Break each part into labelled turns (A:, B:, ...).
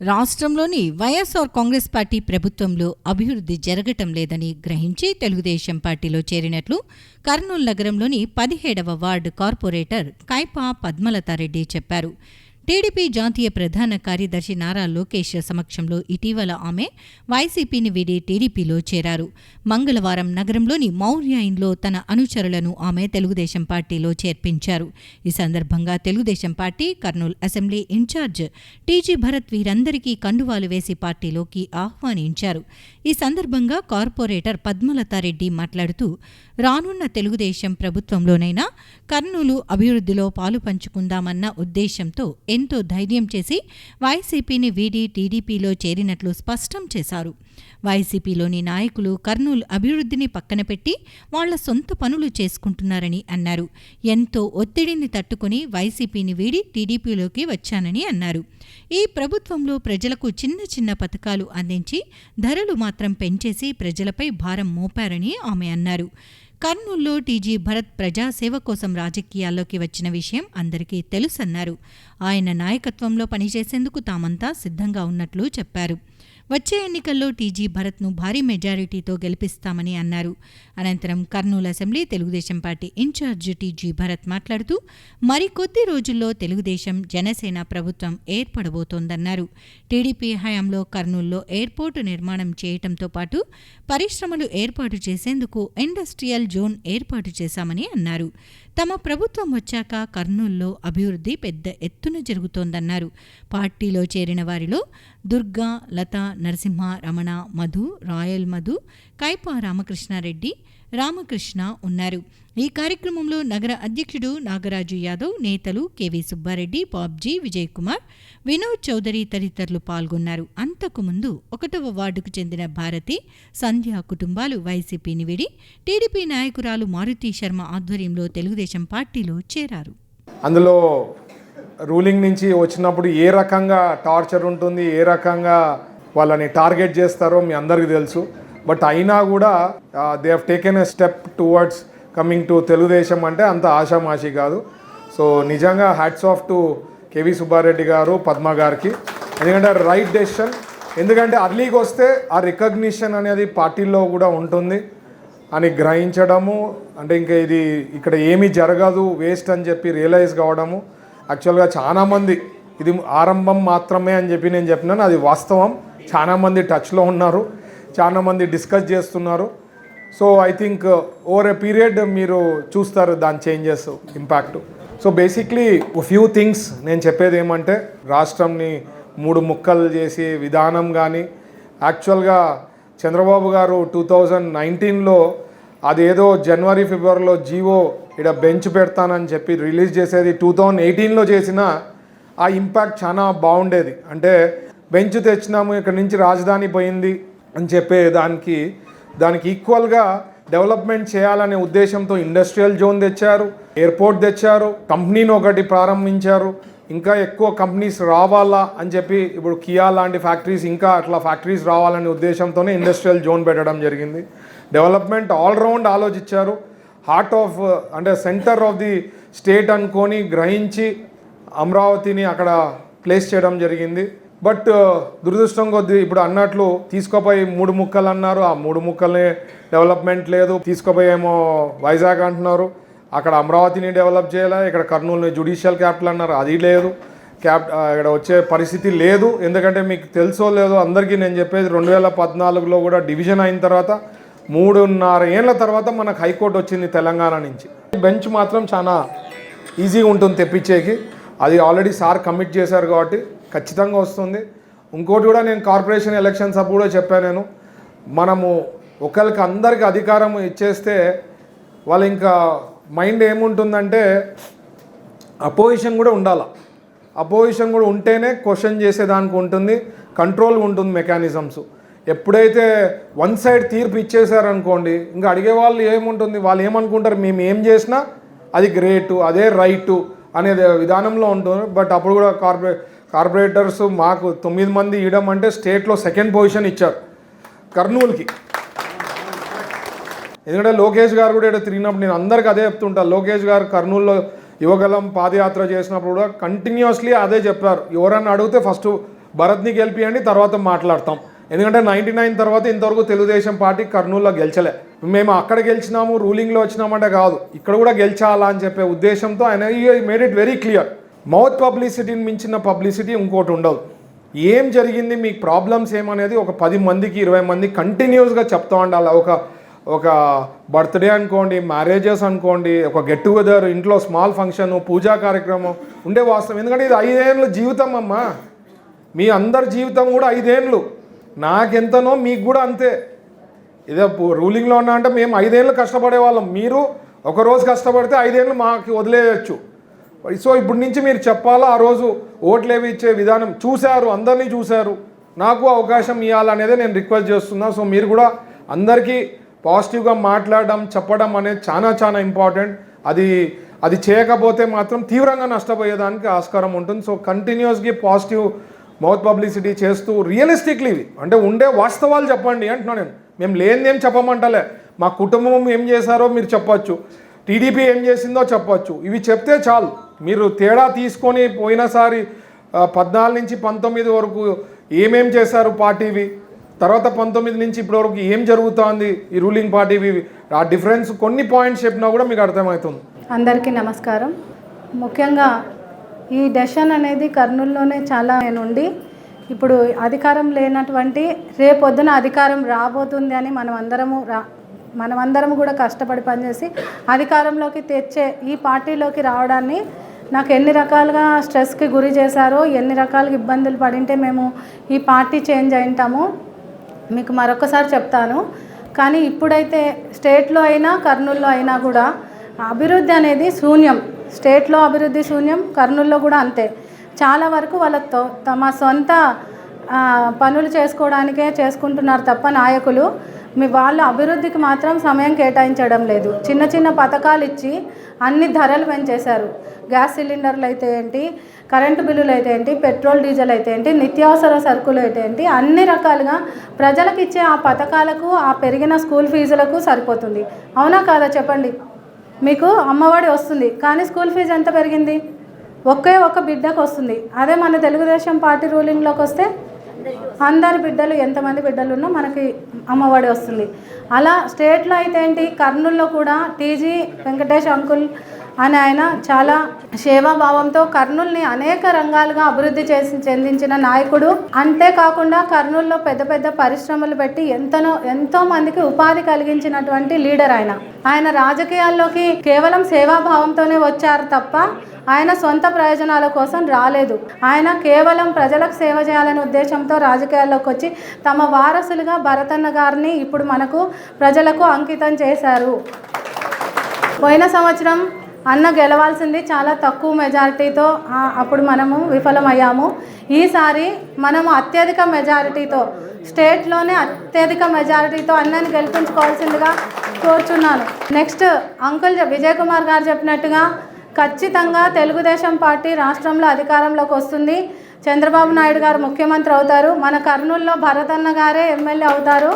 A: రాష్ట్రంలోని వైఎస్ఆర్ కాంగ్రెస్ పార్టీ ప్రభుత్వంలో అభివృద్ధి జరగటం లేదని గ్రహించి తెలుగుదేశం పార్టీలో చేరినట్లు కర్నూలు నగరంలోని 17వ వార్డు కార్పొరేటర్ కైపా పద్మలతారెడ్డి చెప్పారు. టీడీపీ జాతీయ ప్రధాన కార్యదర్శి నారా లోకేష్ సమక్షంలో ఇటీవల ఆమె వైసీపీని వీడి టీడీపీలో చేరారు. మంగళవారం నగరంలోని మౌర్య ఇన్లో తన అనుచరులను ఆమె తెలుగుదేశం పార్టీలో చేర్పించారు. ఈ సందర్భంగా Telugu Desam party Kurnool assembly incharge TG Bharat వీరందరికీ కండువాలు వేసి పార్టీలోకి ఆహ్వానించారు. ఈ సందర్భంగా కార్పొరేటర్ పద్మలతారెడ్డి మాట్లాడుతూ, రానున్న తెలుగుదేశం ప్రభుత్వంలోనైనా కర్నూలు అభివృద్ధిలో పాలు పంచుకుందామన్న ఉద్దేశంతో ఎంతో ధైర్యం చేసి వైసీపీని వీడి టీడీపీలో చేరినట్లు స్పష్టం చేశారు. వైసీపీలోని నాయకులు కర్నూలు అభివృద్ధిని పక్కన పెట్టి వాళ్ల సొంత పనులు చేసుకుంటున్నారని అన్నారు. ఎంతో ఒత్తిడిని తట్టుకుని వైసీపీని వీడి టీడీపీలోకి వచ్చానని అన్నారు. ఈ ప్రభుత్వంలో ప్రజలకు చిన్న చిన్న పథకాలు అందించి ధరలు మాత్రం పెంచేసి ప్రజలపై భారం మోపారని ఆమె అన్నారు. కర్నూలులో టీజీ భరత్ ప్రజాసేవ కోసం రాజకీయాల్లోకి వచ్చిన విషయం అందరికీ తెలుసన్నారు. ఆయన నాయకత్వంలో పనిచేసేందుకు తామంతా సిద్ధంగా ఉన్నట్లు చెప్పారు. వచ్చే ఎన్నికల్లో టీజీ భరత్ను భారీ మెజారిటీతో గెలిపిస్తామని అన్నారు. అనంతరం Kurnool assembly Telugu Desam party incharge TG Bharat మాట్లాడుతూ, మరికొద్ది రోజుల్లో తెలుగుదేశం జనసేన ప్రభుత్వం ఏర్పడబోతోందన్నారు. టీడీపీ హయాంలో కర్నూలులో ఎయిర్పోర్టు నిర్మాణం చేయటంతో పాటు పరిశ్రమలు ఏర్పాటు చేసేందుకు ఇండస్ట్రియల్ జోన్ ఏర్పాటు చేశామని అన్నారు. తమ ప్రభుత్వం వచ్చాక కర్నూలులో అభివృద్ధి పెద్ద ఎత్తున జరుగుతోందన్నారు. పార్టీలో చేరిన వారిలో దుర్గా, లత, నరసింహ, రమణ, మధు, రాయల్ మధు, కైపా రామకృష్ణారెడ్డి, రామకృష్ణ ఉన్నారు. ఈ కార్యక్రమంలో నగర అధ్యక్షుడు నాగరాజు యాదవ్, నేతలు కెవి సుబ్బారెడ్డి, బాబ్జీ, విజయ్ కుమార్, వినోద్ చౌదరి తదితరులు పాల్గొన్నారు. అంతకుముందు 1వ వార్డుకు చెందిన భారతి, సంధ్య కుటుంబాలు వైసీపీని వీడి టీడీపీ నాయకురాలు మారుతి శర్మ ఆధ్వర్యంలో తెలుగుదేశం పార్టీలో చేరారు.
B: అందులో రూలింగ్ నుంచి వచ్చినప్పుడు ఏ రకంగా టార్చర్ ఉంటుంది, ఏ రకంగా వాళ్ళని టార్గెట్ చేస్తారో మీ అందరికీ తెలుసు. బట్ అయినా కూడా they have taken a step towards coming to Telugu Desam అంటే అంత ఆషామాషి కాదు. సో నిజంగా hats off to KV Subba Reddy గారు, పద్మ గారికి. ఎందుకంటే రైట్ డెసిషన్. ఎందుకంటే అర్లీకి వస్తే ఆ రికగ్నిషన్ అనేది పార్టీలో కూడా ఉంటుంది అని గ్రహించడము, అంటే ఇంకా ఇది ఇక్కడ ఏమీ జరగదు, వేస్ట్ అని చెప్పి రియలైజ్ కావడము. యాక్చువల్గా చాలామంది ఇది ఆరంభం మాత్రమే అని చెప్పి నేను చెప్పినాను, అది వాస్తవం. చాలామంది టచ్లో ఉన్నారు, చాలామంది డిస్కస్ చేస్తున్నారు. So I think over a period మీరు చూస్తారు దాని changes, impact. So basically few things నేను చెప్పేది ఏమంటే, రాష్ట్రంని 3 ముక్కలు చేసే విధానం కానీ, యాక్చువల్గా చంద్రబాబు గారు 2019లో అదేదో జనవరి ఫిబ్రవరిలో జీవో ఇక్కడ బెంచ్ పెడతానని చెప్పి రిలీజ్ చేసేది 2018లో చేసిన ఆ ఇంపాక్ట్ చాలా బాగుండేది. అంటే బెంచ్ తెచ్చినాము, ఇక్కడ నుంచి రాజధాని పోయింది అని చెప్పే దానికి ఈక్వల్గా డెవలప్మెంట్ చేయాలనే ఉద్దేశంతో ఇండస్ట్రియల్ జోన్ తెచ్చారు, ఎయిర్పోర్ట్ తెచ్చారు, కంపెనీని ఒకటి ప్రారంభించారు. ఇంకా ఎక్కువ కంపెనీస్ రావాలా అని చెప్పి ఇప్పుడు కియా లాంటి ఫ్యాక్టరీస్, ఇంకా అట్లా ఫ్యాక్టరీస్ రావాలనే ఉద్దేశంతోనే ఇండస్ట్రియల్ జోన్ పెట్టడం జరిగింది. డెవలప్మెంట్ ఆల్రౌండ్ ఆలోచించారు. హార్ట్ ఆఫ్ అంటే సెంటర్ ఆఫ్ ది స్టేట్ అనుకొని గ్రహించి అమరావతిని అక్కడ ప్లేస్ చేయడం జరిగింది. బట్ దురదృష్టం కొద్దీ ఇప్పుడు అన్నట్లు తీసుకుపోయి 3 ముక్కలు అన్నారు, ఆ 3 ముక్కల్ని డెవలప్మెంట్ లేదు. తీసుకుపోయేమో వైజాగ్ అంటున్నారు, అక్కడ అమరావతిని డెవలప్ చేయాలి. ఇక్కడ కర్నూలుని జ్యుడిషియల్ క్యాపిటల్ అన్నారు, అది లేదు. ఇక్కడ వచ్చే పరిస్థితి లేదు. ఎందుకంటే మీకు తెలుసో లేదో అందరికీ నేను చెప్పేది, 2014లో కూడా డివిజన్ అయిన తర్వాత 3.5 ఏళ్ల తర్వాత మనకు హైకోర్టు వచ్చింది తెలంగాణ నుంచి. బెంచ్ మాత్రం చాలా ఈజీగా ఉంటుంది తెప్పించేకి. అది ఆల్రెడీ సార్ కమిట్ చేశారు కాబట్టి ఖచ్చితంగా వస్తుంది. ఇంకోటి కూడా నేను కార్పొరేషన్ ఎలక్షన్స్ అప్పుడు కూడా చెప్పాను, నేను మనము ఒకరికి అందరికి అధికారం ఇచ్చేస్తే వాళ్ళు ఇంకా మైండ్ ఏముంటుందంటే అపోజిషన్ కూడా ఉండాలి. అపోజిషన్ కూడా ఉంటేనే క్వశ్చన్ చేసేదానికి ఉంటుంది, కంట్రోల్ ఉంటుంది మెకానిజమ్స్. ఎప్పుడైతే వన్ సైడ్ తీర్పు ఇచ్చేసారనుకోండి, ఇంకా అడిగే వాళ్ళు ఏముంటుంది, వాళ్ళు ఏమనుకుంటారు, మేము ఏం చేసినా అది గ్రేటు, అదే రైటు అనే విధానంలో ఉంటుంది. బట్ అప్పుడు కూడా కార్పొరేటర్స్ మాకు 9 మంది ఇవ్వడం అంటే స్టేట్లో 2nd పొజిషన్ ఇచ్చారు కర్నూలుకి. ఎందుకంటే లోకేష్ గారు కూడా ఇక్కడ తిరిగినప్పుడు నేను అందరికీ అదే చెప్తుంటా. లోకేష్ గారు కర్నూలులో యువగలం పాదయాత్ర చేసినప్పుడు కూడా కంటిన్యూస్లీ అదే చెప్పారు. ఎవరన్నా అడిగితే ఫస్ట్ భరత్ని గెలిపియండి, తర్వాత మాట్లాడతాం. ఎందుకంటే 99 తర్వాత ఇంతవరకు తెలుగుదేశం పార్టీ కర్నూలులో గెలిచలే. మేము అక్కడ గెలిచినాము, రూలింగ్లో వచ్చినామంటే కాదు, ఇక్కడ కూడా గెలిచాలా అని చెప్పే ఉద్దేశంతో ఆయన made it very clear. Mouth పబ్లిసిటీని మించిన పబ్లిసిటీ ఇంకోటి ఉండదు. ఏం జరిగింది, మీకు ప్రాబ్లమ్స్ ఏమనేది ఒక 10 మందికి 20 మందికి కంటిన్యూస్గా చెప్తా ఉండాలి. ఒక బర్త్డే అనుకోండి, మ్యారేజెస్ అనుకోండి, ఒక గెట్ టుగెదర్, ఇంట్లో స్మాల్ ఫంక్షన్, పూజా కార్యక్రమం ఉండే వాస్తవం. ఎందుకంటే ఇది 5 ఏళ్ళ జీవితం అమ్మా, మీ అందరి జీవితం కూడా 5 ఏళ్ళు. నాకెంతనో మీకు కూడా అంతే. ఇదే రూలింగ్లో ఉన్నా అంటే మేము 5 ఏళ్ళు కష్టపడే వాళ్ళం, మీరు ఒకరోజు కష్టపడితే 5 ఏళ్ళు మాకు వదిలేయచ్చు. సో ఇప్పుడు నుంచి మీరు చెప్పాలా, ఆ రోజు ఓట్లు ఏవి ఇచ్చే విధానం చూశారు, అందరినీ చూశారు, నాకు అవకాశం ఇవ్వాలనేదే నేను రిక్వెస్ట్ చేస్తున్నా. సో మీరు కూడా అందరికీ పాజిటివ్గా మాట్లాడడం, చెప్పడం అనేది చాలా చాలా ఇంపార్టెంట్. అది చేయకపోతే మాత్రం తీవ్రంగా నష్టపోయేదానికి ఆస్కారం ఉంటుంది. సో కంటిన్యూస్గా పాజిటివ్ మౌత్ పబ్లిసిటీ చేస్తూ రియలిస్టిక్లీ అంటే ఉండే వాస్తవాలు చెప్పండి అంటున్నా నేను. మేము లేనిదేం చెప్పమంటలే. మా కుటుంబం ఏం చేశారో మీరు చెప్పచ్చు, టీడీపీ ఏం చేసిందో చెప్పచ్చు. ఇవి చెప్తే చాలు. మీరు తేడా తీసుకొని పోయినసారి 14 నుంచి 19 వరకు ఏమేం చేశారు పార్టీవి, తర్వాత 19 నుంచి ఇప్పటివరకు ఏం జరుగుతోంది ఈ రూలింగ్ పార్టీవి, ఆ డిఫరెన్స్ కొన్ని పాయింట్స్ చెప్పినా కూడా మీకు అర్థమవుతుంది.
C: అందరికీ నమస్కారం. ముఖ్యంగా ఈ డెసిషన్ అనేది కర్నూలులోనే చాలా నుండి ఇప్పుడు అధికారం లేనటువంటి రేపొద్దున అధికారం రాబోతుంది అని మనమందరము కూడా కష్టపడి పనిచేసి అధికారంలోకి తెచ్చే ఈ పార్టీలోకి రావడాన్ని నాకు ఎన్ని రకాలుగా స్ట్రెస్కి గురి చేశారో, ఎన్ని రకాలుగా ఇబ్బందులు పడింటే మేము ఈ పార్టీ చేంజ్ అయింటాము మీకు మరొకసారి చెప్తాను. కానీ ఇప్పుడైతే స్టేట్లో అయినా కర్నూలులో అయినా కూడా అభివృద్ధి అనేది శూన్యం. స్టేట్లో అభివృద్ధి శూన్యం, కర్నూలులో కూడా అంతే. చాలా వరకు వాళ్ళతో తమ సొంత పనులు చేసుకోవడానికే చేసుకుంటున్నారు తప్ప నాయకులు వాళ్ళు అభివృద్ధికి మాత్రం సమయం కేటాయించడం లేదు. చిన్న చిన్న పథకాలు ఇచ్చి అన్ని ధరలు పెంచేశారు. గ్యాస్ సిలిండర్లు అయితే ఏంటి, కరెంటు బిల్లులు అయితే ఏంటి, పెట్రోల్ డీజిల్ అయితే ఏంటి, నిత్యావసర సరుకులు అయితే ఏంటి, అన్ని రకాలుగా ప్రజలకు ఇచ్చే ఆ పథకాలకు, ఆ పెరిగిన స్కూల్ ఫీజులకు సరిపోతుంది. అవునా కాదా చెప్పండి? మీకు అమ్మఒడి వస్తుంది, కానీ స్కూల్ ఫీజు ఎంత పెరిగింది? ఒక్క బిడ్డకు వస్తుంది. అదే మన తెలుగుదేశం పార్టీ రూలింగ్లోకి వస్తే అందరి బిడ్డలు, ఎంతమంది బిడ్డలు ఉన్నా మనకి అమ్మఒడి వస్తుంది. అలా స్టేట్లో అయితే ఏంటి, కర్నూలులో కూడా టీజీ వెంకటేష్ అంకుల్ అని ఆయన చాలా సేవాభావంతో కర్నూలుని అనేక రంగాలుగా అభివృద్ధి చెందించిన నాయకుడు. అంతేకాకుండా కర్నూలులో పెద్ద పెద్ద పరిశ్రమలు పెట్టి ఎంతో మందికి ఉపాధి కలిగించినటువంటి లీడర్ ఆయన రాజకీయాల్లోకి కేవలం సేవాభావంతోనే వచ్చారు తప్ప ఆయన సొంత ప్రయోజనాల కోసం రాలేదు. ఆయన కేవలం ప్రజలకు సేవ చేయాలనే ఉద్దేశంతో రాజకీయాల్లోకి వచ్చి తమ వారసులుగా భరతన్న గారిని ఇప్పుడు మనకు ప్రజలకు అంకితం చేశారు. పోయిన సంవత్సరం అన్న గెలవాల్సింది చాలా తక్కువ మెజారిటీతో, అప్పుడు మనము విఫలమయ్యాము. ఈసారి మనము అత్యధిక మెజారిటీతో, స్టేట్లోనే అత్యధిక మెజారిటీతో అన్నని గెలిపించుకోవాల్సిందిగా కోరుచున్నాను. నెక్స్ట్ అంకుల్ విజయ్ కుమార్ గారు చెప్పినట్టుగా ఖచ్చితంగా తెలుగుదేశం పార్టీ రాష్ట్రంలో అధికారంలోకి వస్తుంది. చంద్రబాబు నాయుడు గారు ముఖ్యమంత్రి అవుతారు. మన కర్నూలులో భరతన్న గారే ఎమ్మెల్యే అవుతారు.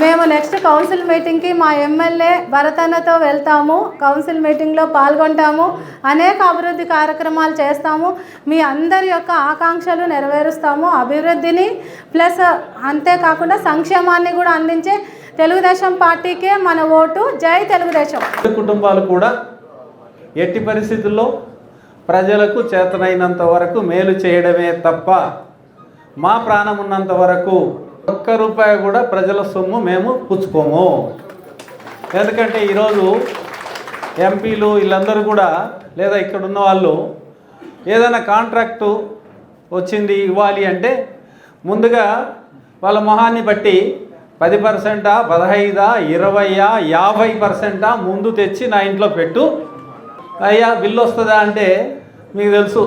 C: మేము నెక్స్ట్ కౌన్సిల్ మీటింగ్కి మా ఎమ్మెల్యే భరతన్నతో వెళ్తాము, కౌన్సిల్ మీటింగ్లో పాల్గొంటాము, అనేక అభివృద్ధి కార్యక్రమాలు చేస్తాము, మీ అందరి యొక్క ఆకాంక్షలు నెరవేరుస్తాము. అభివృద్ధిని ప్లస్ అంతేకాకుండా సంక్షేమాన్ని కూడా అందించే తెలుగుదేశం పార్టీకే మన ఓటు. జై తెలుగుదేశం.
D: కుటుంబాలు కూడా ఎట్టి పరిస్థితుల్లో ప్రజలకు చేతనైనంత వరకు మేలు చేయడమే తప్ప మా ప్రాణం ఉన్నంత వరకు ₹1 కూడా ప్రజల సొమ్ము మేము పుచ్చుకోము. ఎందుకంటే ఈరోజు ఎంపీలు వీళ్ళందరూ కూడా లేదా ఇక్కడ ఉన్న వాళ్ళు ఏదైనా కాంట్రాక్టు వచ్చింది ఇవ్వాలి అంటే ముందుగా వాళ్ళ మొహాన్ని బట్టి 10%, 15%, 20%, 50% ముందు తెచ్చి నా ఇంట్లో పెట్టు, అయ్యా బిల్లు వస్తుందా అంటే మీకు తెలుసు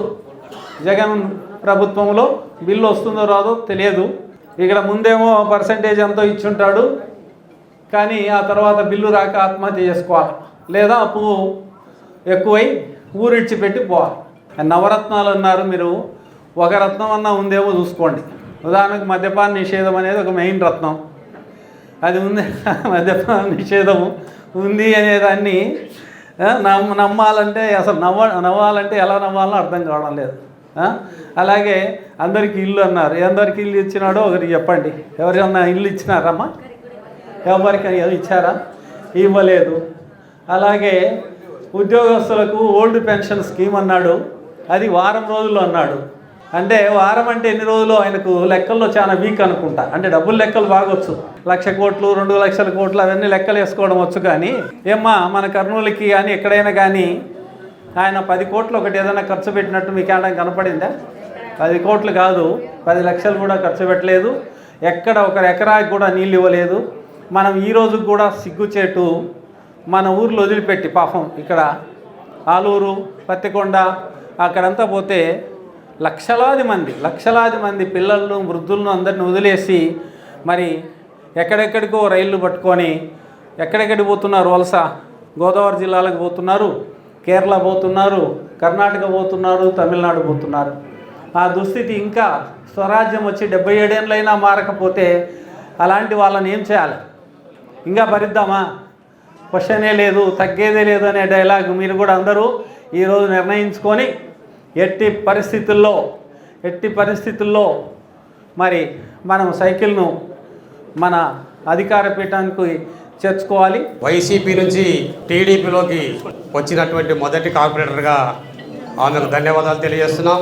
D: జగన్ ప్రభుత్వంలో బిల్లు వస్తుందో రాదో తెలియదు. ఇక్కడ ముందేమో పర్సంటేజ్ ఎంతో ఇచ్చుంటాడు, కానీ ఆ తర్వాత బిల్లు రాక ఆత్మహత్య చేసుకోవాలి, లేదా అప్పు ఎక్కువై ఊరిడ్చిపెట్టి పోవాలి. నవరత్నాలు అన్నారు మీరు, ఒక రత్నం అన్నా ఉందేమో చూసుకోండి. ఉదాహరణకు మద్యపాన నిషేధం అనేది ఒక మెయిన్ రత్నం, అది ఉంది. మద్యపాన నిషేధము ఉంది అనేదాన్ని నమ్మాలంటే అసలు నవ్వాలంటే ఎలా నవ్వాలో అర్థం కావడం లేదు. అలాగే అందరికీ ఇల్లు అన్నారు. అందరికి ఇల్లు ఇచ్చినాడో ఒకరికి చెప్పండి. ఎవరైనా ఇల్లు ఇచ్చినారమ్మా? ఎవరికి ఇచ్చారా? ఇవ్వలేదు. అలాగే ఉద్యోగస్తులకు ఓల్డ్ పెన్షన్ స్కీమ్ అన్నాడు, అది వారం రోజులు అన్నాడు. అంటే వారం అంటే ఎన్ని రోజులు? ఆయనకు లెక్కల్లో చాలా వీక్ అనుకుంటా. అంటే డబ్బులు లెక్కలు బాగొచ్చు, 1,00,000 కోట్లు 2,00,000 కోట్లు అవన్నీ లెక్కలు వేసుకోవడం వచ్చు. కానీ ఏమ్మా మన కర్నూలుకి కానీ ఎక్కడైనా కానీ ఆయన 10 కోట్లు ఒకటి ఏదైనా ఖర్చు పెట్టినట్టు మీకు ఏమైనా కనపడిందా? 10 కోట్లు కాదు, 10 లక్షలు కూడా ఖర్చు పెట్టలేదు. ఎక్కడ ఒక ఎకరాకి కూడా నీళ్ళు ఇవ్వలేదు. మనం ఈ రోజుకి కూడా సిగ్గుచేటు మన ఊర్లో వదిలిపెట్టి పాపం ఇక్కడ ఆలూరు, పత్తికొండ అక్కడంతా పోతే లక్షలాది మంది పిల్లలను, వృద్ధులను అందరిని వదిలేసి మరి ఎక్కడెక్కడికో రైళ్ళు పట్టుకొని ఎక్కడెక్కడికి పోతున్నారు? వలస గోదావరి జిల్లాలకు పోతున్నారు, కేరళ పోతున్నారు, కర్ణాటక పోతున్నారు, తమిళనాడు పోతున్నారు. ఆ దుస్థితి ఇంకా స్వరాజ్యం వచ్చి 77 ఏళ్ళైనా మారకపోతే అలాంటి వాళ్ళని ఏం చేయాలి? ఇంకా భరిద్దామా? క్వశ్చనే లేదు, తగ్గేదే లేదు అనే డైలాగ్ మీరు కూడా అందరూ ఈరోజు నిర్ణయించుకొని ఎట్టి పరిస్థితుల్లో మరి మనం సైకిల్ను మన అధికార పీఠానికి చేర్చుకోవాలి.
E: వైసీపీ నుంచి టీడీపీలోకి వచ్చినటువంటి మొదటి కార్పొరేటర్గా ఆమెకు ధన్యవాదాలు తెలియజేస్తున్నాం.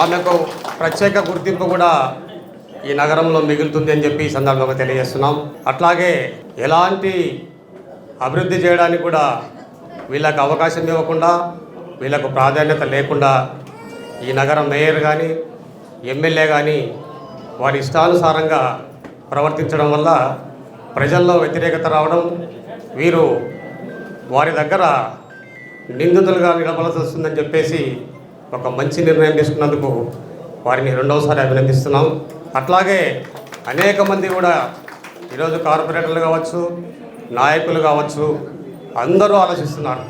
E: ఆమెకు ప్రత్యేక గుర్తింపు కూడా ఈ నగరంలో మిగులుతుంది అని చెప్పి ఈ సందర్భంగా తెలియజేస్తున్నాం. అట్లాగే ఎలాంటి అభివృద్ధి చేయడానికి కూడా వీళ్ళకు అవకాశం ఇవ్వకుండా, వీళ్ళకు ప్రాధాన్యత లేకుండా ఈ నగరం మేయర్ కానీ ఎమ్మెల్యే కానీ వారి ఇష్టానుసారంగా ప్రవర్తించడం వల్ల ప్రజల్లో వ్యతిరేకత రావడం, వీరు వారి దగ్గర నిందితులుగా నిలబడాల్సి వస్తుందని చెప్పేసి ఒక మంచి నిర్ణయం తీసుకున్నందుకు వారిని రెండవసారి అభినందిస్తున్నాం. అట్లాగే అనేక మంది కూడా ఈరోజు కార్పొరేటర్లు కావచ్చు, నాయకులు కావచ్చు, అందరూ ఆలోచిస్తున్నారు.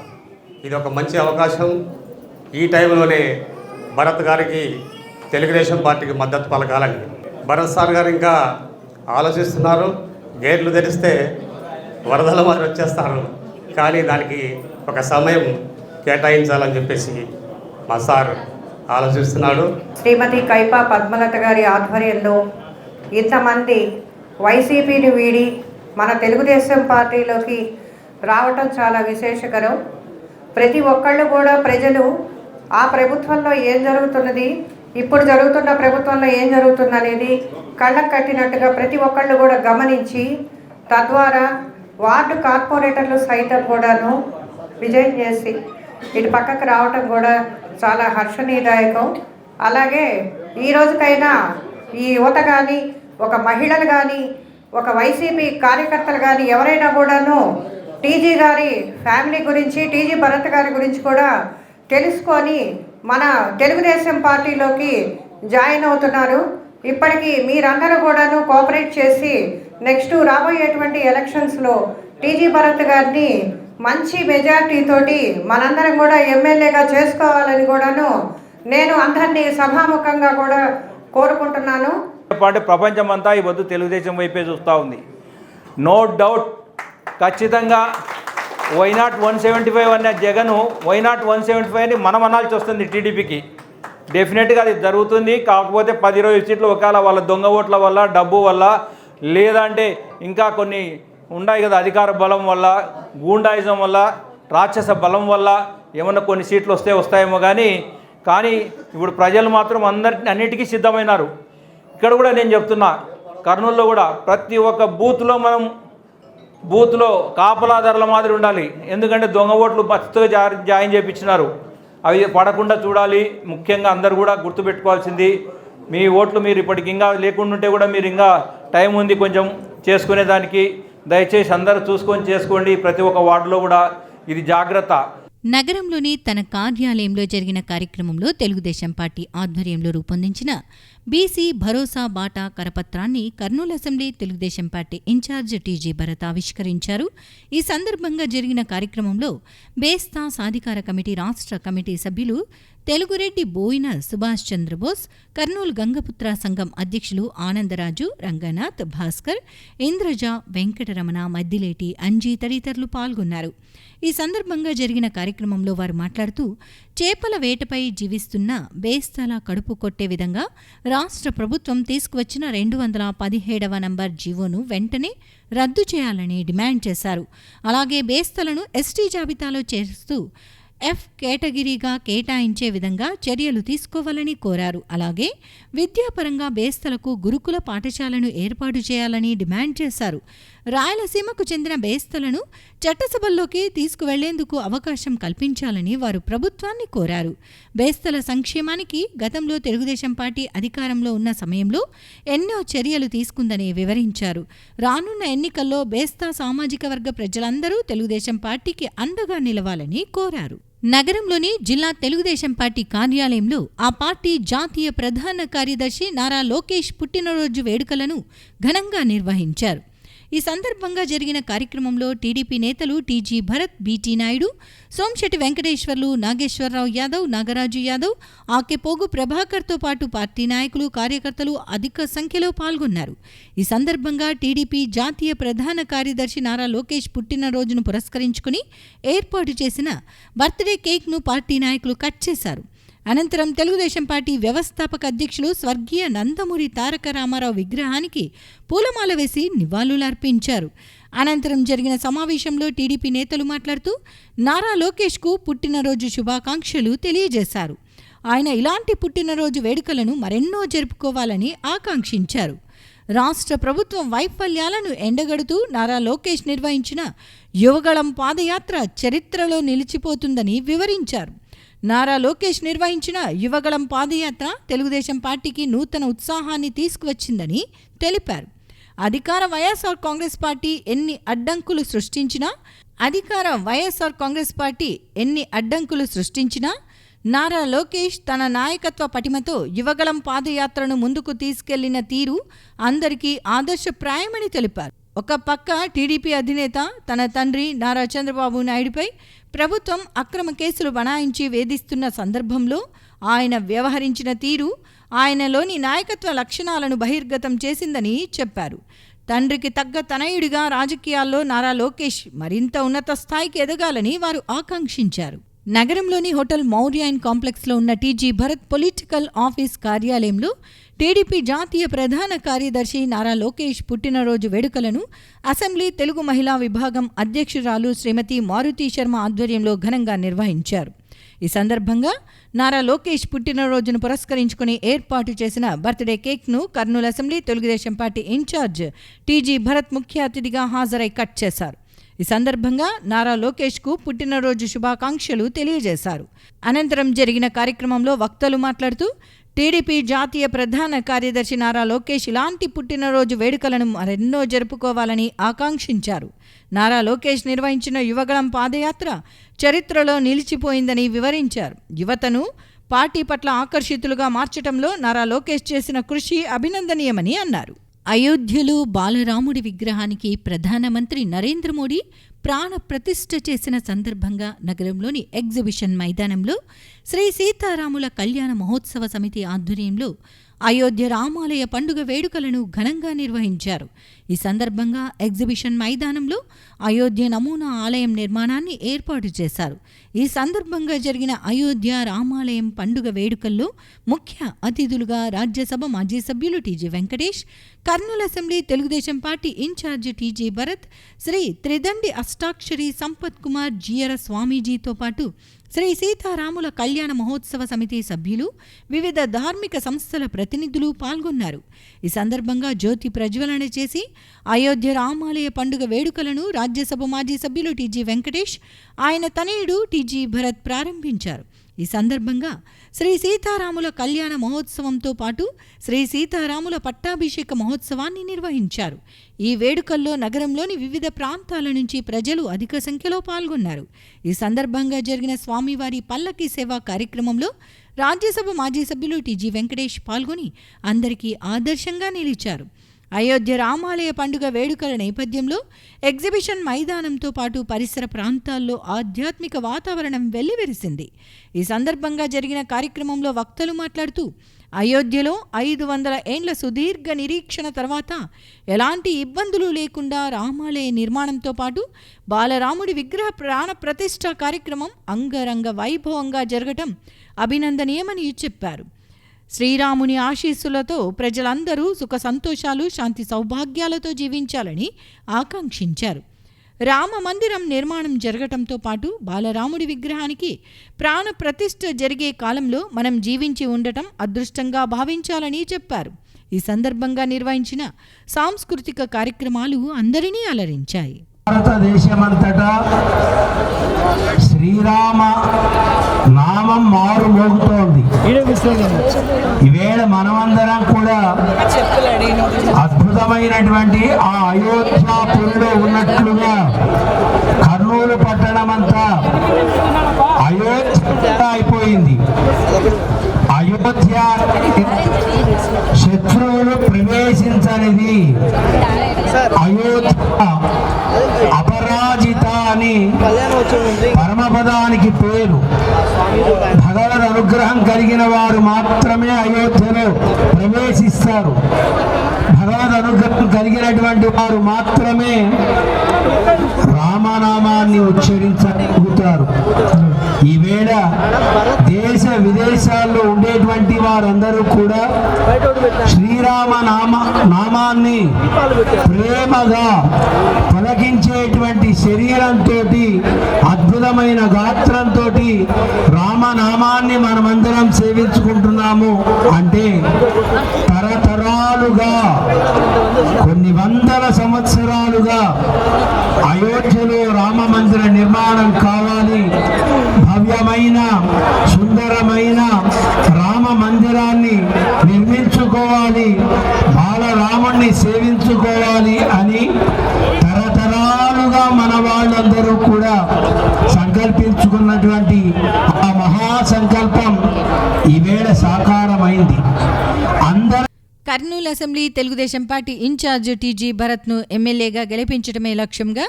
E: ఇది ఒక మంచి అవకాశం. ఈ టైంలోనే భరత్ గారికి తెలుగుదేశం పార్టీకి మద్దతు పలకాలని భరత్ సార్ గారు ఇంకా ఆలోచిస్తున్నారు. గేట్లు తెరిస్తే వరదల మారి వచ్చేస్తారు, కానీ దానికి ఒక సమయం కేటాయించాలని చెప్పేసి మా సార్ ఆలోచిస్తున్నాడు.
F: శ్రీమతి కైపా పద్మలత గారి ఆధ్వర్యంలో ఇంతమంది వైసీపీని వీడి మన తెలుగుదేశం పార్టీలోకి రావటం చాలా విశేషకరం. ప్రతి ఒక్కళ్ళు కూడా ప్రజలు ఆ ప్రభుత్వంలో ఏం జరుగుతున్నది, ఇప్పుడు జరుగుతున్న ప్రభుత్వంలో ఏం జరుగుతుంది అనేది కళ్ళకు కట్టినట్టుగా ప్రతి ఒక్కళ్ళు కూడా గమనించి తద్వారా వార్డు కార్పొరేటర్లు సైతం కూడాను విజయం చేసి ఇటు పక్కకు రావటం కూడా చాలా హర్షణీయదాయకం. అలాగే ఈ రోజుకైనా ఈ యువత కానీ, ఒక మహిళలు కానీ, ఒక వైసీపీ కార్యకర్తలు కానీ ఎవరైనా కూడాను టీజీ గారి ఫ్యామిలీ గురించి, టీజీ భరత్ గారి గురించి కూడా తెలుసుకొని మన తెలుగుదేశం పార్టీలోకి జాయిన్ అవుతున్నారు. ఇప్పటికీ మీరందరూ కూడాను కోఆపరేట్ చేసి నెక్స్ట్ రాబోయేటువంటి ఎలక్షన్స్లో టీజీ భరత్ గారిని మంచి మెజార్టీతోటి మనందరం కూడా ఎమ్మెల్యేగా చేసుకోవాలని కూడాను నేను అందరినీ సభాముఖంగా కూడా కోరుకుంటున్నాను.
G: పాటు ప్రపంచమంతా ఈ వద్దు తెలుగుదేశం వైపే చూస్తూ ఉంది. నో డౌట్, ఖచ్చితంగా వైనాట్ 175 అనే జగను వైనాట్ 175 అని మనం అనాల్సి వస్తుంది టీడీపీకి. డెఫినెట్గా అది జరుగుతుంది. కాకపోతే 10-20 సీట్లు ఒకవేళ వాళ్ళ దొంగ ఓట్ల వల్ల, డబ్బు వల్ల, లేదంటే ఇంకా కొన్ని ఉన్నాయి కదా అధికార బలం వల్ల, గూండాయిజం వల్ల, రాక్షస బలం వల్ల ఏమన్నా కొన్ని సీట్లు వస్తాయేమో కానీ ఇప్పుడు ప్రజలు మాత్రం అన్నిటికీ సిద్ధమైనారు. ఇక్కడ కూడా నేను చెప్తున్నా, కర్నూలులో కూడా ప్రతి ఒక్క బూత్లో కాపలాదారుల మాదిరి ఉండాలి. ఎందుకంటే దొంగ ఓట్లు బస్సుగా జాయిన్ చేయించినారు, అవి పడకుండా చూడాలి. ముఖ్యంగా అందరు కూడా గుర్తుపెట్టుకోవాల్సింది, మీ ఓట్లు మీరు ఇప్పటికి ఇంకా లేకుండా ఉంటే కూడా మీరు ఇంకా టైం ఉంది కొంచెం చేసుకునేదానికి. దయచేసి అందరూ చూసుకొని చేసుకోండి. ప్రతి ఒక్క వార్డులో కూడా ఇది జాగ్రత్త.
A: నగరంలోని తన కార్యాలయంలో జరిగిన కార్యక్రమంలో తెలుగుదేశం పార్టీ ఆధ్వర్యంలో రూపొందించిన బీసీ భరోసా బాటా కరపత్రాన్ని Kurnool assembly Telugu Desam party incharge TG Bharat ఆవిష్కరించారు. ఈ సందర్భంగా జరిగిన కార్యక్రమంలో బేస్తా సాధికార కమిటీ రాష్ట్ర కమిటీ సభ్యులు తెలుగురెడ్డి బోయిన సుభాష్ చంద్రబోస్, కర్నూలు గంగపుత్ర సంఘం అధ్యక్షులు ఆనందరాజు, రంగనాథ్, భాస్కర్, ఇంద్రజ, వెంకటరమణ, మద్దిలేటి, అంజీ తదితరులు పాల్గొన్నారు. ఈ సందర్భంగా జరిగిన కార్యక్రమంలో వారు మాట్లాడుతూ చేపల వేటపై జీవిస్తున్న బేస్తాల కడుపు కొట్టే విధంగా రాష్ట్ర ప్రభుత్వం తీసుకువచ్చిన 217వ నంబర్ జీవోను వెంటనే రద్దు చేయాలని డిమాండ్ చేశారు. అలాగే బేస్తలను ఎస్టీ జాబితాలో చేరుస్తూ ఎఫ్ కేటగిరీగా కేటాయించే విధంగా చర్యలు తీసుకోవాలని కోరారు. అలాగే విద్యాపరంగా బేస్తలకు గురుకుల పాఠశాలను ఏర్పాటు చేయాలని డిమాండ్ చేశారు. రాయలసీమకు చెందిన బేస్తలను చట్టసభల్లోకి తీసుకువెళ్లేందుకు అవకాశం కల్పించాలని వారు ప్రభుత్వాన్ని కోరారు. బేస్తల సంక్షేమానికి గతంలో తెలుగుదేశం పార్టీ అధికారంలో ఉన్న సమయంలో ఎన్నో చర్యలు తీసుకుందని వివరించారు. రానున్న ఎన్నికల్లో బేస్తా సామాజిక వర్గ ప్రజలందరూ తెలుగుదేశం పార్టీకి అండగా నిలవాలని కోరారు. నగరంలోని జిల్లా తెలుగుదేశం పార్టీ కార్యాలయంలో ఆ పార్టీ జాతీయ ప్రధాన కార్యదర్శి నారా లోకేష్ పుట్టినరోజు వేడుకలను ఘనంగా నిర్వహించారు. ఈ సందర్భంగా జరిగిన కార్యక్రమంలో టీడీపీ నేతలు టీజీ భరత్, బీటీ నాయుడు, సోంశెట్టి వెంకటేశ్వర్లు, నాగేశ్వరరావు యాదవ్, నాగరాజు యాదవ్, ఆకెపోగు ప్రభాకర్తో పాటు పార్టీ నాయకులు, కార్యకర్తలు అధిక సంఖ్యలో పాల్గొన్నారు. ఈ సందర్భంగా టీడీపీ జాతీయ ప్రధాన కార్యదర్శి నారా లోకేష్ పుట్టినరోజును పురస్కరించుకుని ఏర్పాటు చేసిన బర్త్డే కేక్ను పార్టీ నాయకులు కట్ చేశారు. అనంతరం తెలుగుదేశం పార్టీ వ్యవస్థాపక అధ్యక్షులు స్వర్గీయ నందమూరి తారక రామారావు విగ్రహానికి పూలమాల వేసి నివాళులర్పించారు. అనంతరం జరిగిన సమావేశంలో టీడీపీ నేతలు మాట్లాడుతూ నారా లోకేష్కు పుట్టినరోజు శుభాకాంక్షలు తెలియజేశారు. ఆయన ఇలాంటి పుట్టినరోజు వేడుకలను మరెన్నో జరుపుకోవాలని ఆకాంక్షించారు. రాష్ట్ర ప్రభుత్వం వైఫల్యాలను ఎండగడుతూ నారా లోకేష్ నిర్వహించిన యువగళం పాదయాత్ర చరిత్రలో నిలిచిపోతుందని వివరించారు. నారా లోకేష్ నిర్వహించిన యువగళం పాదయాత్ర తెలుగుదేశం పార్టీకి నూతన ఉత్సాహాన్ని తీసుకువచ్చిందని తెలిపారు. అధికార వైఎస్ఆర్ కాంగ్రెస్ పార్టీ ఎన్ని అడ్డంకులు సృష్టించినా నారా లోకేష్ తన నాయకత్వ పటిమతో యువగళం పాదయాత్రను ముందుకు తీసుకెళ్లిన తీరు అందరికీ ఆదర్శప్రాయమని తెలిపారు. ఒక పక్క టీడీపీ అధినేత తన తండ్రి నారా చంద్రబాబు నాయుడుపై ప్రభుత్వం అక్రమ కేసులు బనాయించి వేధిస్తున్న సందర్భంలో ఆయన వ్యవహరించిన తీరు ఆయనలోని నాయకత్వ లక్షణాలను బహిర్గతం చేసిందని చెప్పారు. తండ్రికి తగ్గ తనయుడిగా రాజకీయాల్లో నారా లోకేష్ మరింత ఉన్నత స్థాయికి ఎదగాలని వారు ఆకాంక్షించారు. నగరంలోని హోటల్ మౌర్య కాంప్లెక్స్లో ఉన్న టీజీ భరత్ పొలిటికల్ ఆఫీస్ కార్యాలయంలో టీడీపీ జాతీయ ప్రధాన కార్యదర్శి నారా లోకేష్ పుట్టినరోజు వేడుకలను అసెంబ్లీ తెలుగు మహిళా విభాగం అధ్యక్షురాలు శ్రీమతి మారుతి శర్మ ఆధ్వర్యంలో ఘనంగా నిర్వహించారు. ఈ సందర్భంగా నారా లోకేష్ పుట్టినరోజును పురస్కరించుకుని ఏర్పాటు చేసిన బర్త్డే కేక్ను Kurnool assembly Telugu Desam party incharge TG Bharat ముఖ్య అతిథిగా హాజరై కట్ చేశారు. ఈ సందర్భంగా నారా లోకేష్కు పుట్టినరోజు శుభాకాంక్షలు తెలియజేశారు. అనంతరం జరిగిన కార్యక్రమంలో వక్తలు మాట్లాడుతూ టీడీపీ జాతీయ ప్రధాన కార్యదర్శి నారా లోకేష్ ఇలాంటి పుట్టినరోజు వేడుకలను మరెన్నో జరుపుకోవాలని ఆకాంక్షించారు. నారా లోకేష్ నిర్వహించిన యువగళం పాదయాత్ర చరిత్రలో నిలిచిపోయిందని వివరించారు. యువతను పార్టీ పట్ల ఆకర్షితులుగా మార్చడంలో నారా లోకేష్ చేసిన కృషి అభినందనీయమని అన్నారు. అయోధ్యలో బాలరాముడి విగ్రహానికి ప్రధానమంత్రి నరేంద్ర మోడీ ప్రాణ ప్రతిష్ఠ చేసిన సందర్భంగా నగరంలోని ఎగ్జిబిషన్ మైదానంలో శ్రీ సీతారాముల కళ్యాణ మహోత్సవ సమితి ఆధ్వర్యంలో అయోధ్య రామాలయ పండుగ వేడుకలను ఘనంగా నిర్వహించారు. ఈ సందర్భంగా ఎగ్జిబిషన్ మైదానంలో అయోధ్య నమూనా ఆలయం నిర్మాణాన్ని ఏర్పాటు చేశారు. ఈ సందర్భంగా జరిగిన అయోధ్య రామాలయం పండుగ వేడుకల్లో ముఖ్య అతిథులుగా రాజ్యసభ మాజీ సభ్యులు TG Venkatesh, Kurnool assembly Telugu Desam party incharge TG Bharat, Shri Tridandi Ashtakshari Sampath Kumar జీయర స్వామీజీతో పాటు శ్రీ సీతారాముల కళ్యాణ మహోత్సవ సమితి సభ్యులు, వివిధ ధార్మిక సంస్థల ప్రతినిధులు పాల్గొన్నారు. ఈ సందర్భంగా జ్యోతి ప్రజ్వలన చేసి అయోధ్య రామాలయ పండుగ వేడుకలను రాజ్యసభ మాజీ సభ్యులు టీజీ వెంకటేష్, ఆయన తనయుడు టీజీ భరత్ ప్రారంభించారు. ఈ సందర్భంగా శ్రీ సీతారాముల కళ్యాణ మహోత్సవంతో పాటు శ్రీ సీతారాముల పట్టాభిషేక మహోత్సవాన్ని నిర్వహించారు. ఈ వేడుకల్లో నగరంలోని వివిధ ప్రాంతాల నుంచి ప్రజలు అధిక సంఖ్యలో పాల్గొన్నారు. ఈ సందర్భంగా జరిగిన స్వామివారి పల్లకి సేవా కార్యక్రమంలో రాజ్యసభ మాజీ సభ్యులు టీజీ వెంకటేష్ పాల్గొని అందరికీ ఆదర్శంగా నిలిచారు. అయోధ్య రామాలయ పండుగ వేడుకల నేపథ్యంలో ఎగ్జిబిషన్ మైదానంతో పాటు పరిసర ప్రాంతాల్లో ఆధ్యాత్మిక వాతావరణం వెల్లివిరిసింది. ఈ సందర్భంగా జరిగిన కార్యక్రమంలో వక్తలు మాట్లాడుతూ అయోధ్యలో 500 ఏండ్ల సుదీర్ఘ నిరీక్షణ తర్వాత ఎలాంటి ఇబ్బందులు లేకుండా రామాలయ నిర్మాణంతో పాటు బాలరాముడి విగ్రహ ప్రాణ ప్రతిష్ఠ కార్యక్రమం అంగరంగ వైభవంగా జరగటం అభినందనీయమని చెప్పారు. శ్రీరాముని ఆశీస్సులతో ప్రజలందరూ సుఖ సంతోషాలు, శాంతి సౌభాగ్యాలతో జీవించాలని ఆకాంక్షించారు. రామ మందిరం నిర్మాణం జరగటంతో పాటు బాలరాముడి విగ్రహానికి ప్రాణ ప్రతిష్ఠ జరిగే కాలంలో మనం జీవించి ఉండటం అదృష్టంగా భావించాలని చెప్పారు. ఈ సందర్భంగా నిర్వహించిన సాంస్కృతిక కార్యక్రమాలు అందరినీ అలరించాయి.
H: భారతదేశమంతటా శ్రీరామ నామం మారు మోగుతోంది. ఈవేళ మనమందరం కూడా అద్భుతమైనటువంటి ఆ అయోధ్యాపురిలో ఉన్నట్లుగా కర్నూలు పట్టణం అంతా అయోధ్య అయిపోయింది. అయోధ్య శత్రువులు ప్రవేశించనిది, అయోధ్య అపరాజిత అని పరమపదానికి పేరు. భగవద్ అనుగ్రహం కలిగిన వారు మాత్రమే అయోధ్యలో ప్రవేశిస్తారు. భగవద్ అనుగ్రహం కలిగినటువంటి వారు మాత్రమే రామనామాన్ని ఉచ్చరించగలుగుతారు. ఈవేళ దేశ విదేశాల్లో ఉండేటువంటి వారందరూ కూడా శ్రీరామ నామాన్ని ప్రేమగా పలకించేటువంటి శరీరంతో, అద్భుతమైన గాత్రంతో రామనామాన్ని మనమందరం సేవించుకుంటున్నాము. అంటే తరతరాలుగా, కొన్ని వందల సంవత్సరాలుగా అయోధ్యలో రామ మందిర నిర్మాణం కావాలి, భవ్యమైన సుందరమైన రామ మందిరాన్ని నిర్మించుకోవాలి, బాలరాముణ్ణి సేవించుకోవాలి అని తరతరాలుగా మన వాళ్ళందరూ కూడా సంకల్పించుకున్నటువంటి ఆ మహాసంకల్పం ఈవేళ సాకారమైంది.
A: Kurnool assembly Telugu Desam party incharge TG భరత్ను ఎమ్మెల్యేగా గెలిపించడమే లక్ష్యంగా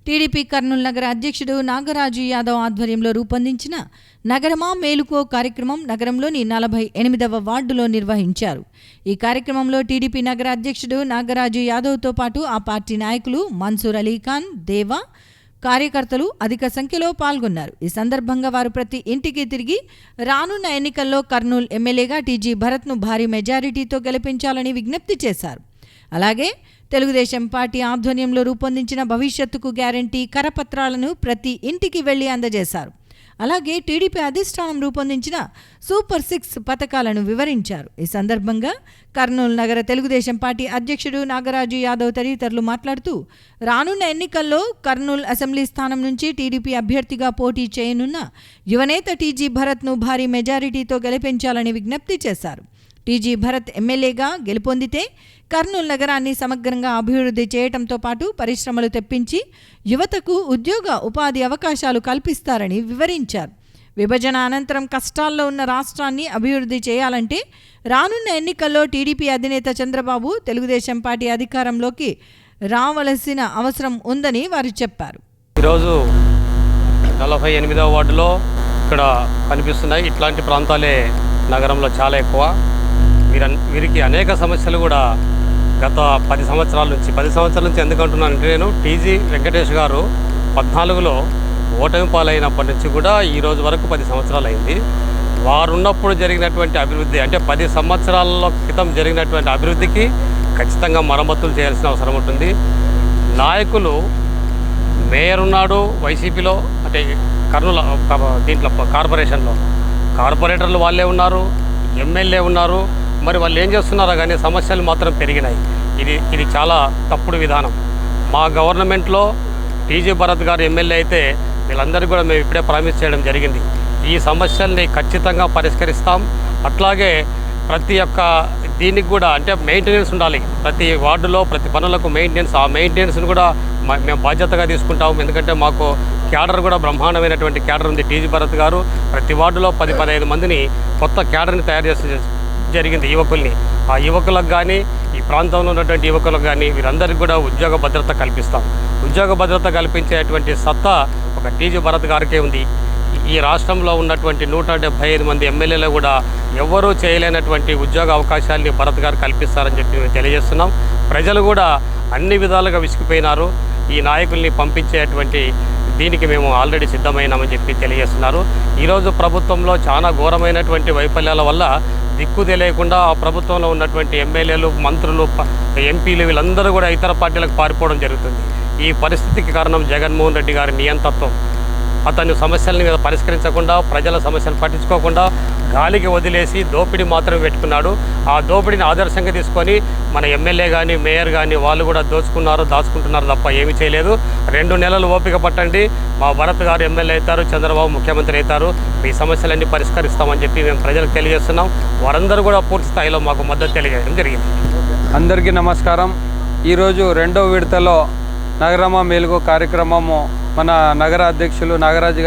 A: టీడీపీ కర్నూలు నగర అధ్యక్షుడు నాగరాజు యాదవ్ ఆధ్వర్యంలో రూపొందించిన నగరమా మేలుకో కార్యక్రమం నగరంలోని 48వ వార్డులో నిర్వహించారు. ఈ కార్యక్రమంలో టీడీపీ నగర అధ్యక్షుడు నాగరాజు యాదవ్తో పాటు ఆ పార్టీ నాయకులు మన్సూర్ అలీఖాన్, దేవా, కార్యకర్తలు అధిక సంఖ్యలో పాల్గొన్నారు. ఈ సందర్భంగా వారు ప్రతి ఇంటికి తిరిగి రానున్న ఎన్నికల్లో కర్నూలు ఎమ్మెల్యేగా టీజీ భరత్ను భారీ మెజారిటీతో గెలిపించాలని విజ్ఞప్తి చేశారు. అలాగే తెలుగుదేశం పార్టీ ఆధ్వర్యంలో రూపొందించిన భవిష్యత్తుకు గ్యారంటీ కరపత్రాలను ప్రతి ఇంటికి వెళ్లి అందజేశారు. అలాగే టీడీపీ అధిష్టానం రూపొందించిన సూపర్ 6 పథకాలను వివరించారు. ఈ సందర్భంగా కర్నూలు నగర తెలుగుదేశం పార్టీ అధ్యక్షుడు నాగరాజు యాదవ్ తదితరులు మాట్లాడుతూ రానున్న ఎన్నికల్లో కర్నూలు అసెంబ్లీ స్థానం నుంచి టీడీపీ అభ్యర్థిగా పోటీ చేయనున్న యువనేత టీజీ భరత్ను భారీ మెజారిటీతో గెలిపించాలని విజ్ఞప్తి చేశారు. టీజీ భరత్ ఎమ్మెల్యేగా గెలుపొందితే కర్నూలు నగరాన్ని సమగ్రంగా అభివృద్ధి చేయడంతో పాటు పరిశ్రమలు తెప్పించి యువతకు ఉద్యోగ ఉపాధి అవకాశాలు కల్పిస్తారని వివరించారు. విభజన అనంతరం కష్టాల్లో ఉన్న రాష్ట్రాన్ని అభివృద్ధి చేయాలంటే రానున్న ఎన్నికల్లో టీడీపీ అధినేత చంద్రబాబు తెలుగుదేశం పార్టీ అధికారంలోకి రావలసిన అవసరం ఉందని వారు చెప్పారు.
E: ఈరోజు 48వ వార్డులో ఇక్కడ కనిపిస్తున్నాయి. ఇట్లాంటి ప్రాంతాలే నగరంలో చాలా ఎక్కువ. వీరికి అనేక సమస్యలు కూడా గత 10 సంవత్సరాల నుంచి ఎందుకంటున్నానంటే, నేను టీజీ వెంకటేష్ గారు 14లో ఓటమి పాలైనప్పటి నుంచి కూడా ఈ రోజు వరకు 10 సంవత్సరాలు అయింది. వారున్నప్పుడు జరిగినటువంటి అభివృద్ధి, అంటే 10 సంవత్సరాల క్రితం జరిగినటువంటి అభివృద్ధికి ఖచ్చితంగా మరమ్మతులు చేయాల్సిన అవసరం ఉంటుంది. నాయకులు, మేయర్ ఉన్నాడు వైసీపీలో, అంటే కర్నూలు దీంట్లో కార్పొరేటర్లు వాళ్ళే ఉన్నారు, ఎమ్మెల్యే ఉన్నారు. మరి వాళ్ళు ఏం చేస్తున్నారో కానీ సమస్యలు మాత్రం పెరిగినాయి. ఇది చాలా తప్పుడు విధానం. మా గవర్నమెంట్లో టీజీ భరత్ గారు ఎమ్మెల్యే అయితే వీళ్ళందరికీ కూడా మేము ఇప్పుడే ప్రామిస్ చేయడం జరిగింది. ఈ సమస్యల్ని ఖచ్చితంగా పరిష్కరిస్తాం. అట్లాగే ప్రతి ఒక్క దీనికి కూడా అంటే మెయింటెనెన్స్ ఉండాలి. ప్రతి వార్డులో ప్రతి పనులకు మెయింటెనెన్స్, ఆ మెయింటెనెన్స్ని కూడా మేము బాధ్యతగా తీసుకుంటాం. ఎందుకంటే మాకు క్యాడర్ కూడా బ్రహ్మాండమైనటువంటి క్యాడర్ ఉంది. టీజీ భరత్ గారు ప్రతి వార్డులో 10-15 మందిని కొత్త క్యాడర్ని తయారు జరిగింది యువకుల్ని. ఆ యువకులకు కానీ ఈ ప్రాంతంలో ఉన్నటువంటి యువకులకు కానీ వీరందరికీ కూడా ఉద్యోగ భద్రత కల్పిస్తాం. ఉద్యోగ భద్రత కల్పించేటువంటి సత్తా ఒక టీజీ భరత్ గారికే ఉంది. ఈ రాష్ట్రంలో ఉన్నటువంటి 175 మంది ఎమ్మెల్యేలు కూడా ఎవ్వరూ చేయలేనటువంటి ఉద్యోగ అవకాశాలని భరత్ గారు కల్పిస్తారని చెప్పి మేము తెలియజేస్తున్నాం. ప్రజలు కూడా అన్ని విధాలుగా విసిగిపోయినారు. ఈ నాయకుల్ని పంపించేటువంటి దీనికి మేము ఆల్రెడీ సిద్ధమైనామని చెప్పి తెలియజేస్తున్నారు. ఈరోజు ప్రభుత్వంలో చాలా ఘోరమైనటువంటి వైఫల్యాల వల్ల దిక్కు తెలియకుండా ఆ ప్రభుత్వంలో ఉన్నటువంటి ఎమ్మెల్యేలు, మంత్రులు, ఎంపీలు వీళ్ళందరూ కూడా ఇతర పార్టీలకు పారిపోవడం జరుగుతుంది. ఈ పరిస్థితికి కారణం జగన్మోహన్ రెడ్డి గారి నియంతత్వం. అతను సమస్యలని మీద పరిష్కరించకుండా, ప్రజల సమస్యలు పట్టించుకోకుండా గాలికి వదిలేసి దోపిడీ మాత్రమే పెట్టుకున్నాడు. ఆ దోపిడీని ఆదర్శంగా తీసుకొని మన ఎమ్మెల్యే కానీ మేయర్ కానీ వాళ్ళు కూడా దాచుకుంటున్నారు తప్ప ఏమీ చేయలేదు. 2 నెలలు ఓపిక పట్టండి, మా భరత్ గారు ఎమ్మెల్యే అవుతారు, చంద్రబాబు ముఖ్యమంత్రి అవుతారు, మీ సమస్యలన్నీ పరిష్కరిస్తామని చెప్పి మేము ప్రజలకు తెలియజేస్తున్నాం. వారందరూ కూడా పూర్తి స్థాయిలో మాకు మద్దతు తెలియజేయడం జరిగింది.
I: అందరికీ నమస్కారం. ఈరోజు 2వ విడతలో నగరమ మేలుగు కార్యక్రమము మన నగర అధ్యక్షులు నాగరాజు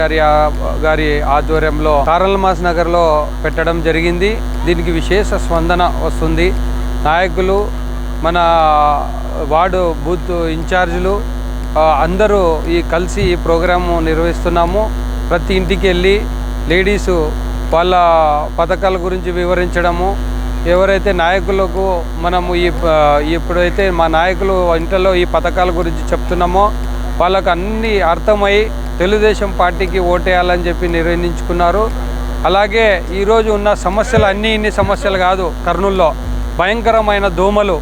I: గారి ఆధ్వర్యంలో కారల్మాస్ నగర్లో పెట్టడం జరిగింది. దీనికి విశేష స్పందన వస్తుంది. నాయకులు, మన వార్డు బూత్ ఇన్ఛార్జీలు అందరూ కలిసి ఈ ప్రోగ్రాము నిర్వహిస్తున్నాము. ప్రతి ఇంటికి వెళ్ళి లేడీసు వాళ్ళ పథకాల గురించి వివరించడము, ఎవరైతే నాయకులకు మనము ఇప్పుడైతే మా నాయకులు ఇంట్లో ఈ పథకాల గురించి చెప్తున్నామో వాళ్ళకు అన్నీ అర్థమై తెలుగుదేశం పార్టీకి ఓటేయాలని చెప్పి నిర్ణయించుకున్నారు. అలాగే ఈరోజు ఉన్న సమస్యలు ఇన్ని సమస్యలు కాదు. కర్నూలులో భయంకరమైన దోమలు,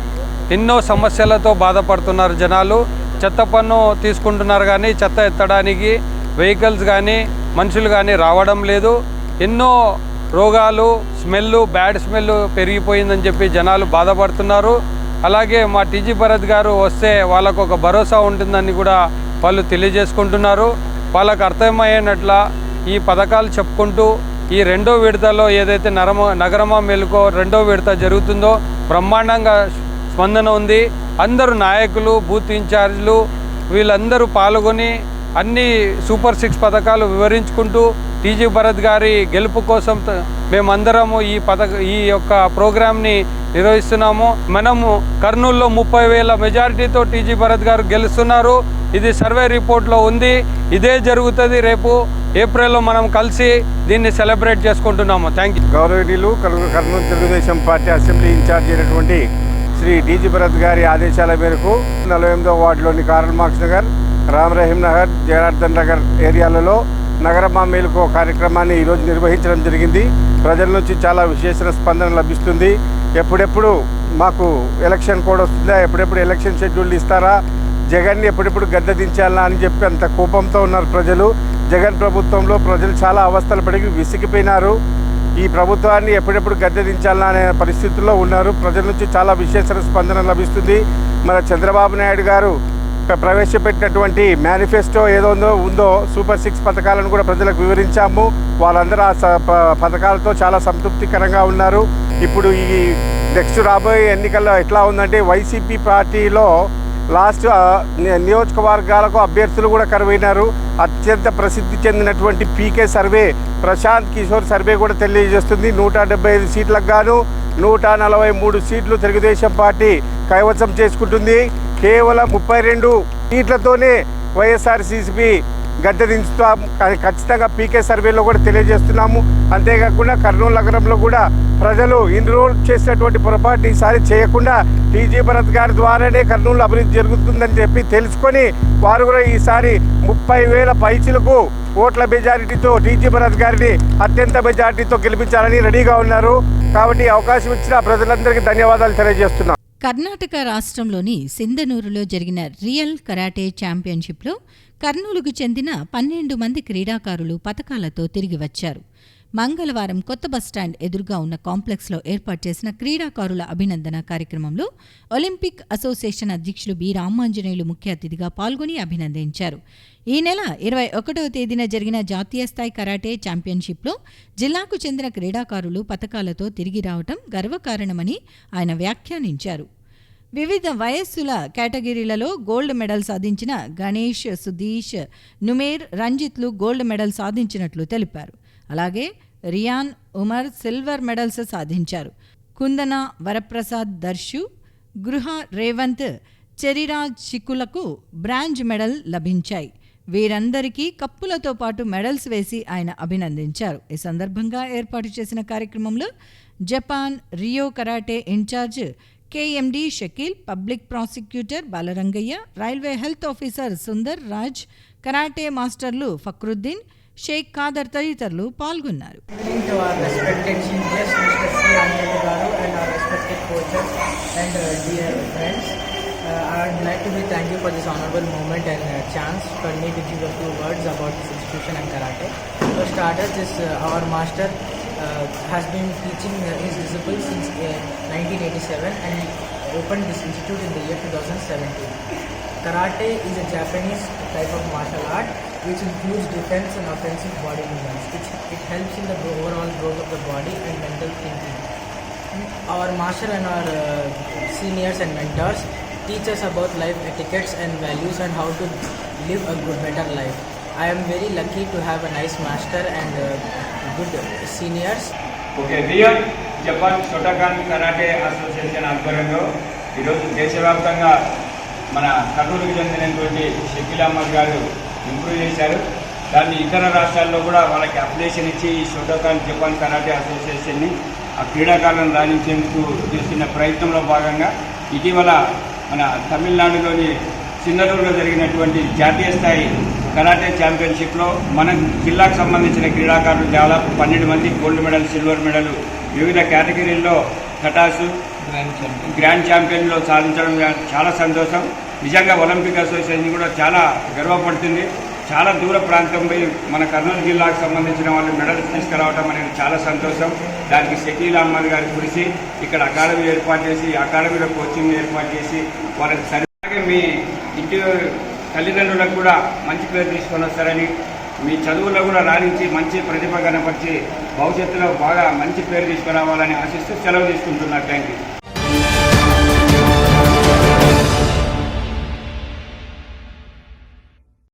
I: ఎన్నో సమస్యలతో బాధపడుతున్నారు జనాలు. చెత్త పన్ను తీసుకుంటున్నారు కానీ చెత్త ఎత్తడానికి వెహికల్స్ కానీ మనుషులు కానీ రావడం లేదు. ఎన్నో రోగాలు, బ్యాడ్ స్మెల్ పెరిగిపోయిందని చెప్పి జనాలు బాధపడుతున్నారు. అలాగే మా టీజీ భరత్ గారు వస్తే వాళ్ళకు ఒక భరోసా ఉంటుందని కూడా వాళ్ళు తెలియజేసుకుంటున్నారు. వాళ్ళకు అర్థమయ్యేనట్ల ఈ పథకాలు చెప్పుకుంటూ ఈ 2వ విడతలో ఏదైతే నగరమ మెలుకో 2వ విడత జరుగుతుందో బ్రహ్మాండంగా స్పందన ఉంది. అందరూ నాయకులు, బూత్ ఇన్ఛార్జీలు వీళ్ళందరూ పాల్గొని అన్ని సూపర్ 6 పథకాలు వివరించుకుంటూ టీజీ భరత్ గారి గెలుపు కోసం మేమందరము ఈ యొక్క ప్రోగ్రామ్ని నిర్వహిస్తున్నాము. మనము కర్నూలులో 30,000 మెజారిటీతో టీజీ భరత్ గారు గెలుస్తున్నారు. ఇది సర్వే రిపోర్ట్లో ఉంది. ఇదే జరుగుతుంది. రేపు ఏప్రిల్లో మనం కలిసి దీన్ని సెలబ్రేట్ చేసుకుంటున్నాము. Thank you.
J: గౌరవనీయులు Kurnool Telugu Desam party assembly incharge అయినటువంటి శ్రీ టీజీ భరత్ గారి ఆదేశాల మేరకు 48వ వార్డులోని కారల్ మార్క్స్ నగర్, రామరహీం నగర్, జనార్దన్ నగర్ ఏరియాలలో నగరమ మేలుకో కార్యక్రమాన్ని ఈరోజు నిర్వహించడం జరిగింది. ప్రజల నుంచి చాలా విశేష స్పందన లభిస్తుంది. ఎప్పుడెప్పుడు మాకు ఎలక్షన్ కోడ్ వస్తుందా, ఎప్పుడెప్పుడు ఎలక్షన్ షెడ్యూల్ ఇస్తారా, జగన్ని ఎప్పుడెప్పుడు గద్దె దించాలా అని చెప్పి అంత కోపంతో ఉన్నారు ప్రజలు. జగన్ ప్రభుత్వంలో ప్రజలు చాలా అవస్థలు పడి విసిగిపోయినారు. ఈ ప్రభుత్వాన్ని ఎప్పుడెప్పుడు గద్దె దించాలా అనే పరిస్థితుల్లో ఉన్నారు. ప్రజల నుంచి చాలా విశేష స్పందన లభిస్తుంది. మన చంద్రబాబు నాయుడు గారు ప్రవేశపెట్టినటువంటి మేనిఫెస్టో ఏదో ఉందో సూపర్ 6 పథకాలను కూడా ప్రజలకు వివరించాము. వాళ్ళందరూ ఆ పథకాలతో చాలా సంతృప్తికరంగా ఉన్నారు. ఇప్పుడు ఈ నెక్స్ట్ రాబోయే ఎన్నికల్లో ఎట్లా ఉందంటే వైసీపీ పార్టీలో లాస్ట్ నియోజకవర్గాలకు అభ్యర్థులు కూడా కరువైనారు. అత్యంత ప్రసిద్ధి చెందినటువంటి పీకే సర్వే, ప్రశాంత్ కిషోర్ సర్వే కూడా తెలియజేస్తుంది 175 సీట్లకు గాను 143 సీట్లు తెలుగుదేశం పార్టీ కైవసం చేసుకుంటుంది. కేవలం 32 సీట్లతోనే వైఎస్ఆర్సీపీ గద్దె దించుతాం ఖచ్చితంగా పీకే సర్వేలో కూడా తెలియజేస్తున్నాము. అంతేకాకుండా కర్నూలు నగరంలో కూడా ప్రజలు ఎన్రోల్ చేసినటువంటి పొరపాటు ఈసారి చేయకుండా టీజీ భరత్ గారి ద్వారానే కర్నూలు అభివృద్ధి జరుగుతుందని చెప్పి తెలుసుకొని వారు కూడా ఈసారి 30,000 పైచిలకు ఓట్ల మెజారిటీతో టీజీ భరత్ గారిని అత్యంత మెజారిటీతో గెలిపించాలని రెడీగా ఉన్నారు. కాబట్టి అవకాశం ఇచ్చిన ప్రజలందరికీ ధన్యవాదాలు తెలియజేస్తున్నాం.
A: కర్ణాటక రాష్ట్రంలోని సింధనూరులో జరిగిన రియల్ కరాటే ఛాంపియన్షిప్లో కర్నూలుకు చెందిన 12 మంది క్రీడాకారులు పతకాలతో తిరిగి వచ్చారు. మంగళవారం కొత్త బస్టాండ్ ఎదురుగా ఉన్న కాంప్లెక్స్లో ఏర్పాటు చేసిన క్రీడాకారుల అభినందన కార్యక్రమంలో ఒలింపిక్ అసోసియేషన్ అధ్యక్షులు బి రామాంజనేయులు ముఖ్య అతిథిగా పాల్గొని అభినందించారు. ఈ నెల 21వ తేదీన జరిగిన జాతీయ స్థాయి కరాటే ఛాంపియన్షిప్లో జిల్లాకు చెందిన క్రీడాకారులు పతకాలతో తిరిగి రావటం గర్వకారణమని ఆయన వ్యాఖ్యానించారు. వివిధ వయస్సుల కేటగిరీలలో గోల్డ్ మెడల్ సాధించిన గణేష్, సుధీష్, నుమేర్, రంజిత్లు గోల్డ్ మెడల్ సాధించినట్లు తెలిపారు. అలాగే రియాన్, ఉమర్ సిల్వర్ మెడల్స్ సాధించారు. కుందన వరప్రసాద్ దర్శు, గృహ రేవంత్, చెరిరాజ్ చిక్కులకు బ్రాంజ్ మెడల్ లభించాయి. వీరందరికీ కప్పులతో పాటు మెడల్స్ వేసి ఆయన అభినందించారు. ఈ సందర్భంగా ఏర్పాటు చేసిన కార్యక్రమంలో జపాన్ రియో karate incharge KMD Shakeel, public prosecutor Balarangaiah, railway health officer Sundar Raj, karate మాస్టర్లు ఫక్రుద్దీన్, షేక్ ఖాదర్ తదితరులు పాల్గొన్నారు.
K: I would like to thank you for this honorable moment and chance for me to give a few words about this institution and karate. For starters, our master has been teaching his disciples since 1987 and opened this institute in the year 2017. Karate is a Japanese type of martial art which includes defense and offensive body movements. It helps in the overall growth of the body and mental thinking. Our master and our seniors and mentors teach us about life etiquettes and values and how to live a better life. I am very lucky to have a nice master and good seniors.
G: Okay, Rio Japan Shotokan karate association ఆధ్వర్యంలో ఈరోజు దేశవ్యాప్తంగా మన కర్నూలుకు చెందినటువంటి షకీల్ అహ్మద్ గారు improve చేశారు. దాన్ని ఇతర రాష్ట్రాల్లో కూడా వాళ్ళకి అప్లికేషన్ ఇచ్చి ఈ షోటోకాన్ జపాన్ కరాటే అసోసియేషన్ని ఆ క్రీడాకారులను రాణించేందుకు చేస్తున్న ప్రయత్నంలో భాగంగా ఇటీవల మన తమిళనాడులోని సింగరూరులో జరిగినటువంటి జాతీయ స్థాయి కరాటే ఛాంపియన్షిప్లో మన జిల్లాకు సంబంధించిన క్రీడాకారులు దాదాపు 12 మంది గోల్డ్ మెడల్, సిల్వర్ మెడల్ వివిధ కేటగిరీల్లో కటాసు గ్రాండ్ ఛాంపియన్లో సాధించడం చాలా సంతోషం. నిజంగా ఒలింపిక్ అసోసియేషన్ కూడా చాలా గర్వపడుతుంది. చాలా దూర ప్రాంతం పోయి మన కర్నూలు జిల్లాకు సంబంధించిన వాళ్ళు మెడల్స్ తీసుకురావడం అనేది చాలా సంతోషం. దానికి షకీల్ అహ్మద్ గారి కృషి, ఇక్కడ అకాడమీ ఏర్పాటు చేసి అకాడమీలో కోచింగ్ ఏర్పాటు చేసి వాళ్ళకి సరిగ్గా మీ ఇంటి తల్లిదండ్రులకు కూడా మంచి పేరు తీసుకొని వస్తారని, మీ చదువుల్లో కూడా రాణించి మంచి ప్రతిభ కనపరిచి భవిష్యత్తులో బాగా మంచి పేరు తీసుకురావాలని ఆశిస్తూ సెలవు తీసుకుంటున్నారు. Thank you.